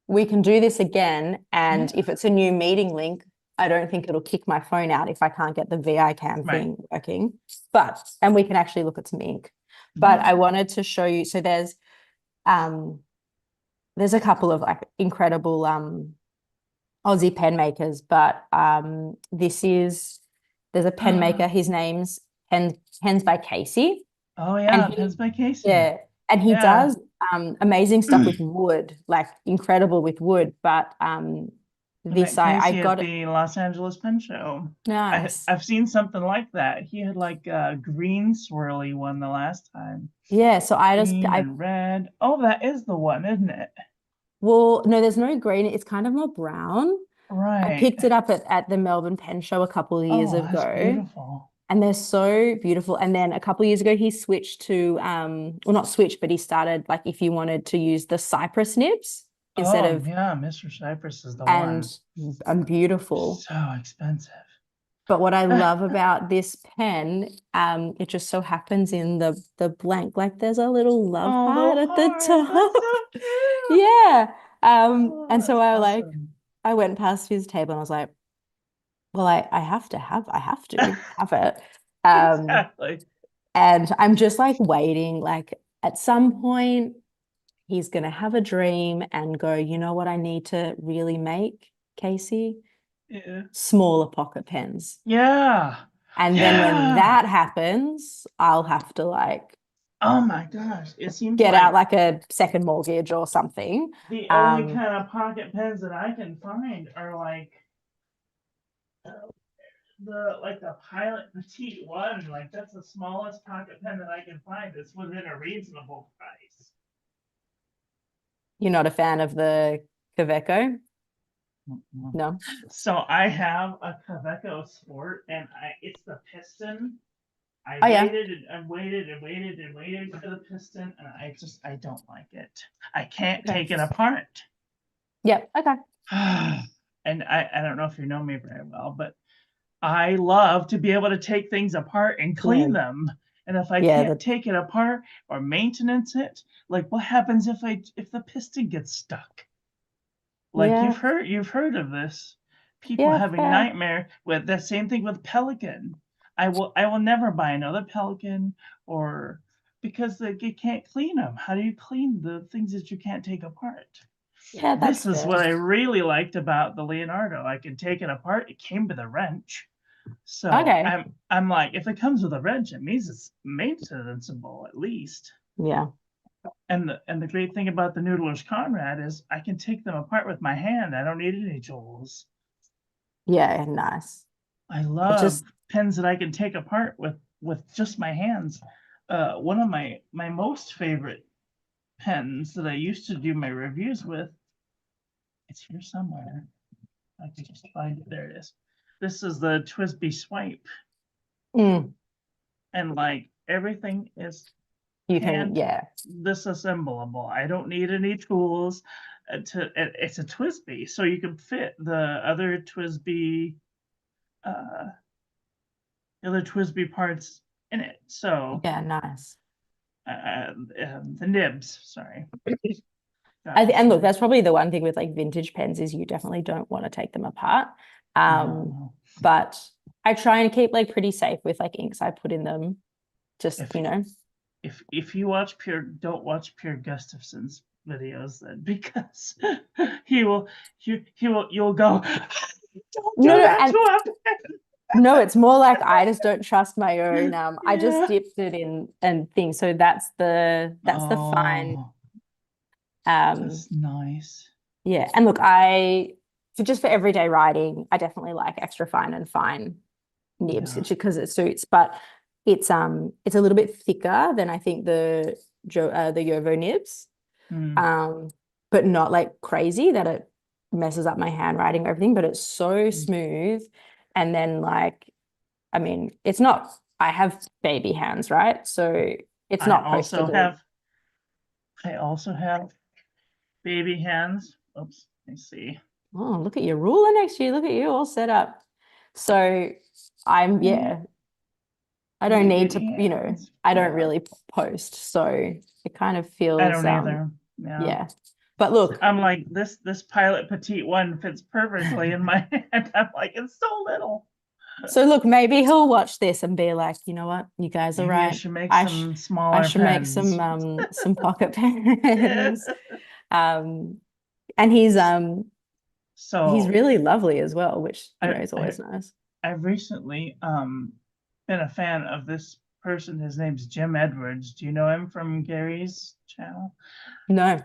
we can do this again. And Yeah. if it's a new meeting link, I don't think it'll kick my phone out if I can't get the VI cam Right. thing working. And we can actually look at some ink. But Yeah. I wanted to show you, so there's a couple of like incredible Aussie pen makers, but there's a pen maker, his name's Pens by Casey. Oh And yeah, Pens by Casey. yeah, and he Yeah. does amazing stuff with wood, like incredible with wood. But I met I Casey at got it. the Los Angeles Pen Show. Nice. I've seen something like that. He had like a green swirly one the last time. Yeah, so Green and red. Oh, that is the one, isn't it? well, no, there's no green. It's kind of more brown. I Right. picked it up at the Melbourne Pen Show a couple of years Oh, that's ago. beautiful. And they're so beautiful. And then a couple of years ago, he switched to, well, not switched, but he started like if you wanted to use the cypress nibs instead Oh, of, yeah, Mr. Cypress is the and one. beautiful. So expensive. But what I love about this pen, it just so happens in the blank, like there's a little love Oh, heart the at the heart. That's top. so cute. Yeah. Oh, And so that's I awesome. went past his table and I was like, well, I have to have it. Exactly. And I'm just like waiting, like at some point he's gonna have a dream and go, you know what I need to really make, Casey? Yeah. Smaller pocket pens. Yeah. And then when Yeah. that happens, I'll have to like Oh my gosh. It seems get out like like a second mortgage or something. the only kind of pocket pens that I can find are like the Pilot Petite one. Like that's the smallest pocket pen that I can find. It's within a reasonable price. You're not a fan of the Kaweco? No. So I have a Kaweco Sport, and it's the piston. I Oh yeah. waited and waited and waited and waited for the piston, and I don't like it. I can't Okay. take it apart. Yep. Okay. And I don't know if you know me very well, but I love to be able to take things apart and clean Yeah. them. And if I Yeah. can't take it apart or maintenance it, like what happens if the piston gets stuck? Like Yeah. you've heard of this. People Yeah. having Fair. nightmare with the same thing with Pelican. I will never buy another Pelican or because you can't clean them. How do you clean the things that you can't take apart? Yeah, This that's is fair. what I really liked about the Leonardo. I can take it apart. It came with a wrench. So Okay. I'm like, if it comes with a wrench, it means it's maintenanceable at least. Yeah. And the great thing about the Noodler's Conrad is I can take them apart with my hand. I don't need any tools. Yeah. Nice. I It love just, pens that I can take apart with just my hands. One of my most favorite pens that I used to do my reviews with. It's here somewhere. I can just find it. There it is. This is the Twisby Swipe, mm, and like everything is you can, hand yeah. disassemblable. I don't need any tools. It's a Twisby, so you can fit uh, the other Twisby parts in it. So Yeah. Nice. the nibs, sorry, And look, that's probably the one thing with like vintage pens is you definitely don't want to take them apart. No. But I try and keep like pretty safe with like inks I put in them. Just, If you know. if you watch don't watch Pierre Gustafson's videos then, because you'll go, don't do that to him. No, it's more like I just don't trust my own. I just Yeah. dipped it in and things. So that's the fine. Oh, that's nice. Yeah. And look, for everyday writing, I definitely like extra fine and fine nibs Yeah. because it suits, but it's a little bit thicker than I think the Yovo nibs. But not like crazy that it messes up my handwriting or everything, but it's so smooth. And then like, I mean, it's not, I have baby hands, right? So it's not I also have baby hands. Oops, let me see. Oh, look at your ruler next to you. Look at you all set up. So I'm, yeah, I don't need to, you know, I don't really post. So it kind of feels, I don't either. Yeah. But look, I'm like, this Pilot Petite one fits perfectly in my hand. I'm like, it's so little. So look, maybe he'll watch this and be like, you know what, you guys are Maybe right. I should make some smaller I should make pens. some pocket pens. And he's really lovely as well, which you know is always nice. I've recently been a fan of this person. His name's Jim Edwards. Do you know him from Gary's channel? No.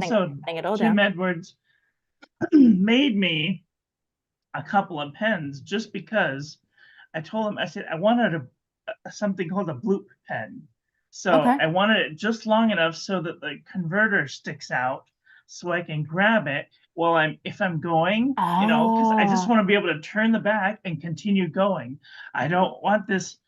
So Jim Edwards made me a couple of pens just because I told him, I said, I wanted something called a bloop pen. So I wanted it just long enough so that the converter sticks out so I can grab it while if I'm going, you know, because I just want to be able to turn the back and continue going. I don't want this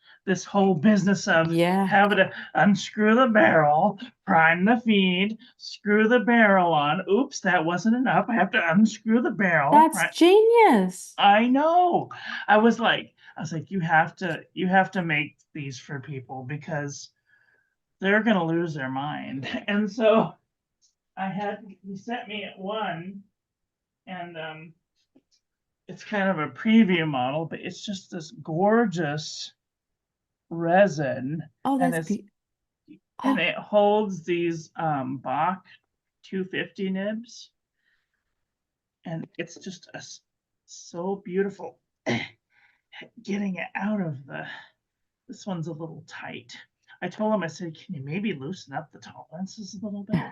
whole business of having to unscrew the barrel, prime the feed, screw the barrel on. Oops, that wasn't enough. I have to unscrew the barrel. That's genius. I know. I was like, you have to make these for people because they're gonna lose their mind. And so he sent me one, and it's kind of a preview model, but it's just this gorgeous resin. Oh, and it holds these Bach 250 nibs, and it's just so beautiful. Getting it out of this one's a little tight. I told him, I said, can you maybe loosen up the tolerances a little bit?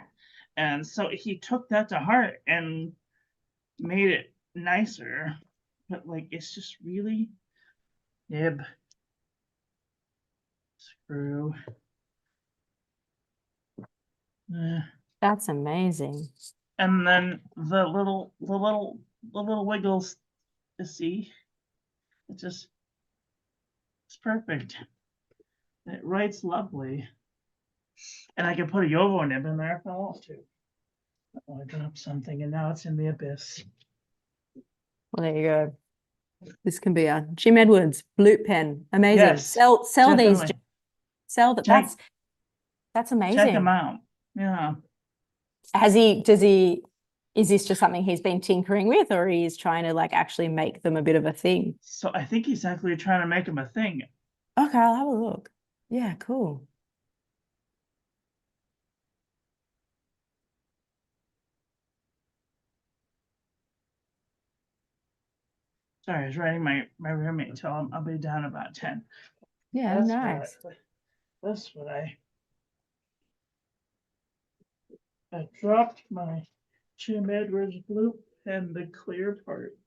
And so he took that to heart and made it nicer. But like, it's just really nib, screw. That's amazing. And then the little wiggles, you see, it's perfect. It writes lovely. And I can put a Yovo nib in there if I want to. Oh, I dropped something and now it's in the abyss. Well, there you go. This can be a Jim Edwards bloop pen. Amazing. Yes, sell definitely. these. Sell that. That's amazing. Check them out. Yeah. Is this just something he's been tinkering with, or he's trying to like actually make them a bit of a thing? So I think he's actually trying to make them a thing. Okay, I'll have a look. Yeah, cool. Sorry, I was writing my roommate. Tell him I'll be down about 10. Yeah, nice. That's what I dropped my Jim Edwards bloop and the clear part.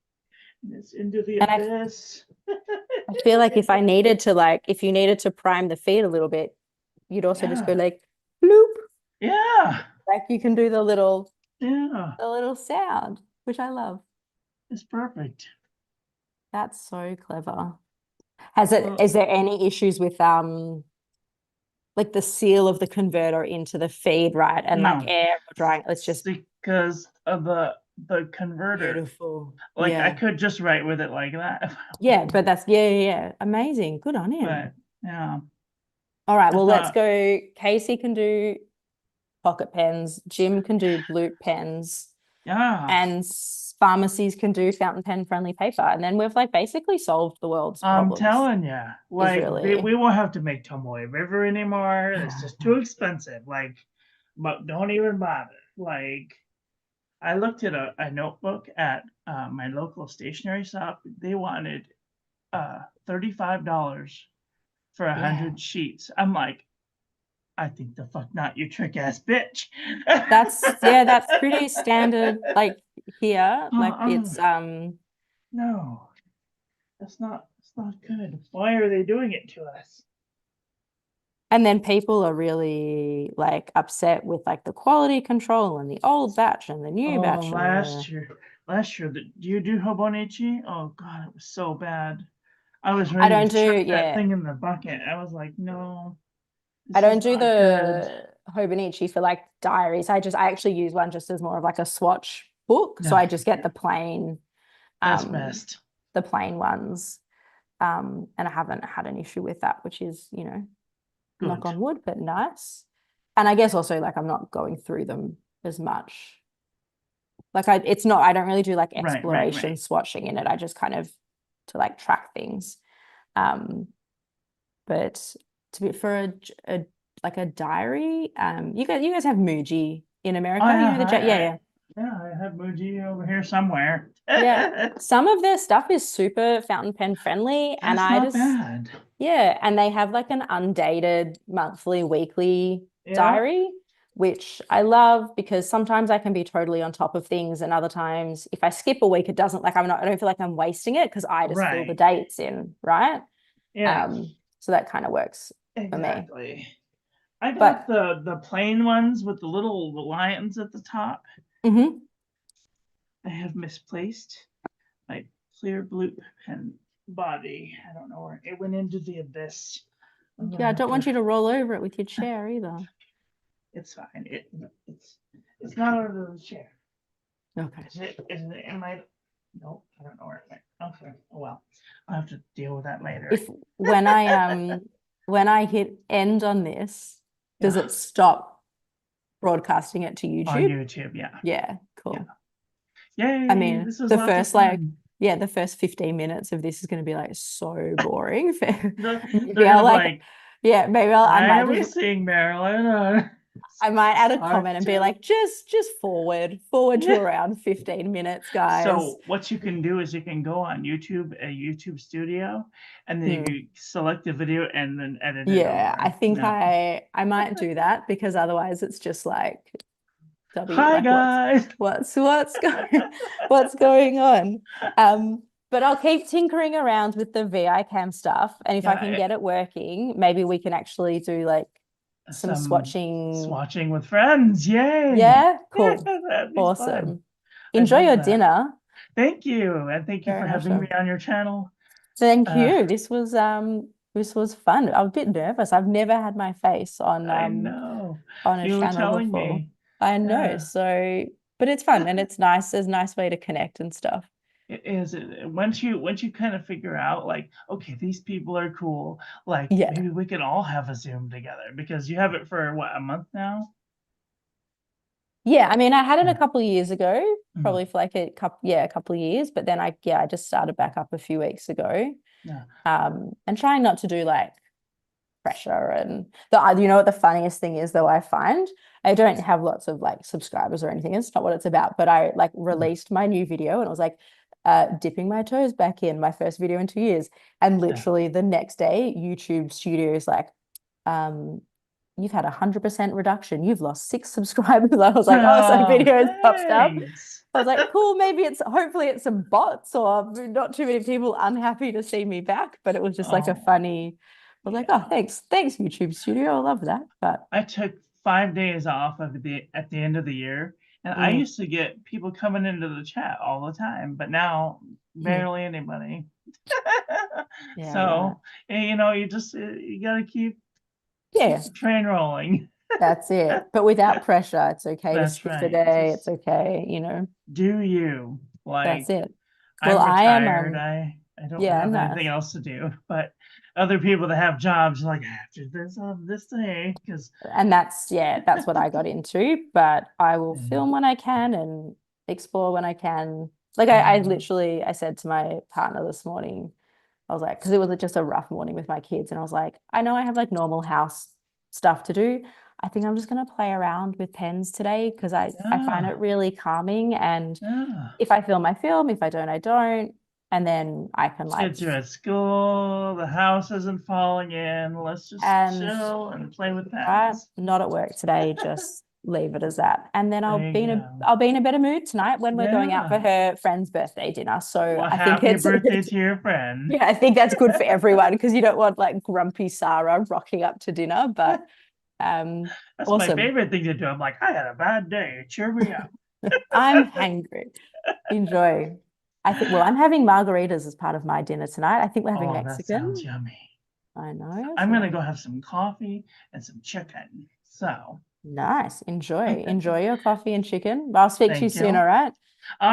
And it's into the abyss. I feel like if you needed to prime the feed a little bit, you'd also just go like bloop. Yeah. Like you can do the little sound, which I love. It's perfect. That's so clever. Is there any issues with like the seal of the converter into the feed, right? And like air drying. It's just because of the converter. Beautiful. Like I could just write with it like that. Yeah, but that's amazing. Good on him. But yeah. All right, well, let's go. Casey can do pocket pens. Jim can do blue pens. Yeah. And pharmacies can do fountain pen friendly paper. And then we've like basically solved the world's I'm problems. telling you, Is like really, we won't have to make Tomoe River anymore. It's just too expensive. Like, but don't even bother. Like, I looked at a notebook at my local stationery shop. They wanted $35 for yeah. 100 sheets. I'm like, I think the fuck not, you trick ass bitch. That's pretty standard like here. Like Uh-uh. it's No, it's not good. Why are they doing it to us? and then people are really like upset with like the quality control and the old batch and the new Oh, batch and the last year, do you do Hobonichi? Oh God, it was so bad. I was I ready to don't do, chuck that yeah. thing in the bucket. I was like, no, I this don't is do not good. the Hobonichi for like diaries. I actually use one just as more of like a swatch book. So Yeah, I just get that's um, best. the plain ones. And I haven't had an issue with that, which is, you know, knock Good. on wood, but nice. And I guess also like I'm not going through them as much. Like I don't really do like Right, exploration right. swatching in it. I just kind of to like track things. Um, but to be for a like a diary, you guys have Muji in Oh America, you yeah, know yeah. yeah, I have Muji over here somewhere. Yeah. That's Some of their stuff is super fountain pen friendly, and I not just bad. yeah, and they have like an undated monthly, weekly Yeah, diary, which I love because sometimes I can be totally on top of things, and other times if I skip a week, it doesn't like I don't feel like I'm wasting it because I just fill the right. dates in, right? Yeah, So that kind of works for me. exactly. I got But the plain ones with the little lions at the top. mhm. I have misplaced my clear blue pen body. I don't know where it went into the abyss. I'm gonna Yeah, I have don't want to. you to roll over it with your chair either. It's fine. It's not under the chair. Okay. Is it? Is it in my? Nope. I don't know where it went. Okay. Oh, well, I'll have to deal with that later. If when I hit end on this, does Yeah. it stop broadcasting it to On YouTube? YouTube. Yeah. Yeah, Yeah. cool. I Yay! mean, This was lots of fun. the first 15 minutes of this is going to be like so boring. Maybe They're I'll gonna be like, like, yeah, maybe I "Why might are we just, seeing Marilyn?" I might add a Part comment and be two. like, just forward to Yeah. around 15 minutes, guys. So what you can do is you can go on YouTube, a YouTube Studio, and then you Hmm. can select the video and then edit it Yeah, I over. think No. I might do that because otherwise it's just like Hi like guys. what's going what's going on? But I'll keep tinkering around with the VI cam stuff, and if I can Yeah, get it working, maybe we can actually do like some some swatching. swatching with friends. Yay. Yeah, Yeah, cool, that'd be fun. awesome. I Enjoy love your that. dinner. Thank you. And thank you Very for much having me so. on your channel. Thank Uh, you. This was fun. I was a bit nervous. I've never had my face I know. on a You were channel telling before. me. I know. Yeah. So, but it's fun and it's nice. There's a nice way to connect and stuff. It is once you kind of figure out like, okay, these people are cool, like Yeah. maybe we can all have a Zoom together because you have it for what, a month now? Yeah, I mean, I had it a Yeah. couple of years ago, Mm, probably for like a couple of years, but then I just started back up a few weeks ago. yeah. And trying not to do like pressure and you know what the funniest thing is though I find I don't have lots of like subscribers or anything. It's not what it's about, but I like Mm, released my new video and it was like dipping my toes back in my first video in 2 years. And yeah. literally the next day, YouTube Studio is like, um, you've had 100% reduction. You've lost 6 subscribers. I was like, oh, so Oh, videos popped up. thanks. I was like, cool, maybe hopefully it's some bots or not too many people unhappy to see me back. But it was just like a Oh, funny, I was like, oh, yeah. thanks, YouTube Studio. I love that. But I took 5 days off of the at the end of the year, and I mm, used to get people coming into the chat all the time, but now yeah, barely anybody. yeah, right. So, you just you gotta keep Yeah, the train rolling. that's it. But without pressure, it's okay to That's skip a right. day. It's Just okay, you know, do you. that's Like it. Well, I'm retired. I I don't Yeah, have anything nice. else to do. But other people that have jobs are like, I have to do this on this day because And that's what I got into. But I will yeah, film when I can and explore when I can. Like I yeah, literally I said to my partner this morning, I was like, because it was just a rough morning with my kids, and I was like, I know I have like normal house stuff to do. I think I'm just gonna play around with pens today because I find yeah, it really calming. And yeah. if I film, I film. If I don't, I don't. And then I can like Kids are at school, the house isn't falling in. Let's just and chill and play with right, pens. not at work today, just leave it as that. And then There you go. I'll be in a better mood tonight when we're going out for Yeah. her friend's birthday dinner. So Well, I think happy it's birthday to your friend. yeah, I think that's good for everyone because you don't want like grumpy Sarah rocking up to dinner. But That's my awesome. favorite thing to do. I'm like, I had a bad day. Cheer me up. I'm hangry. Enjoy. I think, well, I'm having margaritas as part of my dinner tonight. I think we're having Oh, that sounds Mexican. yummy. I know. I'm So gonna go have some coffee and some chicken. So, nice. Enjoy. Enjoy your coffee and chicken. I'll speak to you thank soon. you. All right. All